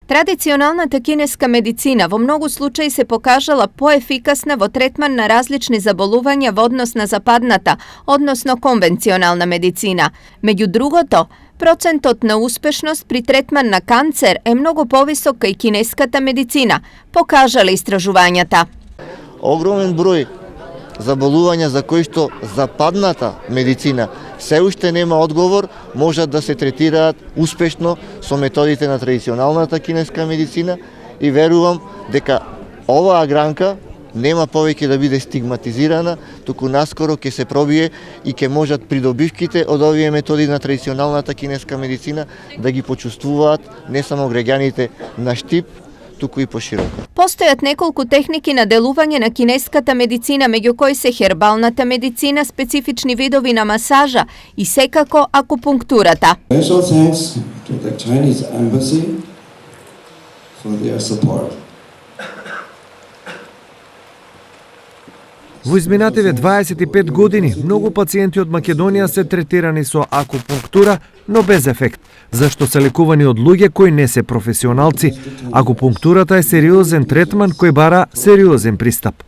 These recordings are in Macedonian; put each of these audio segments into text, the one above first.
Tradicionalната кинеска медицина во многу случаи се покажала поефикасна во третман на различни заболувања во однос на западната, односно конвенционална медицина. Меѓу другото, процентот на успешност при третман на канцер е многу повисок кај кинеската медицина, покажале истражувањата. Огромен број заболувања за кои што западната медицина се уште нема одговор, можат да се третираат успешно со методите на традиционалната кинеска медицина и верувам дека оваа гранка нема повеќе да биде стигматизирана, туку наскоро ќе се пробие и ќе можат придобивките од овие методи на традиционалната кинеска медицина да ги почувствуваат не само граѓаните на Штип, туку и пошироко. Постојат неколку техники на делување на кинеската медицина, меѓу кои се хербалната медицина, специфични видови на масажа и секако акупунктурата. Special thanks to the Chinese embassy for their support. Во изминативе 25 години многу пациенти од Македонија се третирани со акупунктура, но без ефект, зашто се лекувани од луѓе кои не се професионалци. Акупунктурата е сериозен третман кој бара сериозен пристап.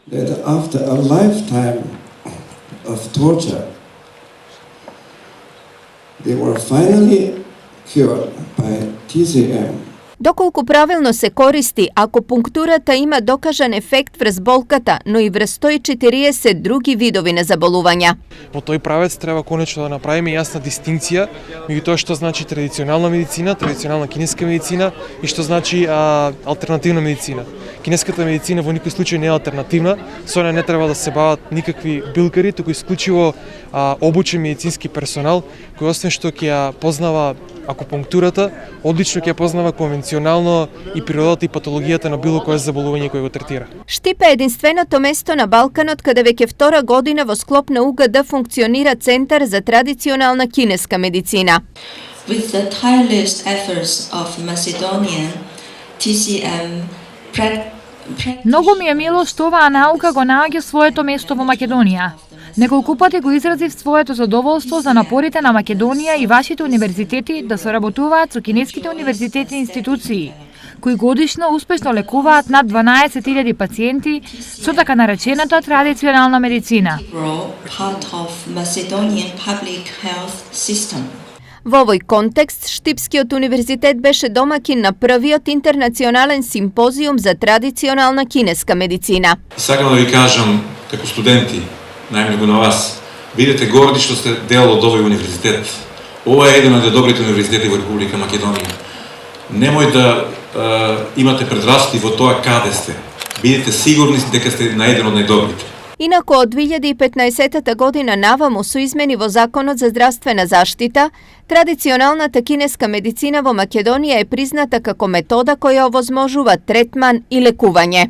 That after a lifetime of torture, they were finally cured by TCM. Доколку правилно се користи, акупунктурата има докажан ефект врз болката, но и врз 140 други видови на заболувања. По тој правец треба конечно да направиме јасна дистинкција меѓу тоа што значи традиционална медицина, традиционална кинеска медицина и што значи алтернативна медицина. Кинеската медицина во никој случај не е алтернативна, со неја не треба да се бават никакви билкари, туку исклучиво обучен медицински персонал кој освен што ќе ја познава акупунктурата, одлично ќе познава конвенционално и природата и патологијата на било кое заболување кој го третира. Штип е единственото место на Балканот каде веќе втора година во склоп на УГД функционира Центар за традиционална кинеска медицина. With the tireless efforts of Macedonian TCM Многу ми е мило што оваа наука го наоѓа своето место во Македонија. Неколку пати го изразив своето задоволство за напорите на Македонија и вашите универзитети да соработуваат со кинеските универзитети и институции, кои годишно успешно лекуваат над 12.000 пациенти со така наречената традиционална медицина. Во овој контекст, Штипскиот универзитет беше домакин на првиот интернационален симпозиум за традиционална кинеска медицина. Сакам да ви кажам, како студенти, најмногу на вас, бидете горди што сте дел од овој универзитет. Ова е еден од добрите универзитети во Република Македонија. Немој да имате предрасуди во тоа каде сте. Бидете сигурни дека сте на еден од најдобрите. Инаку од 2015 година наваму со измени во Законот за здравствена заштита, традиционалната кинеска медицина во Македонија е призната како метода која овозможува третман и лекување.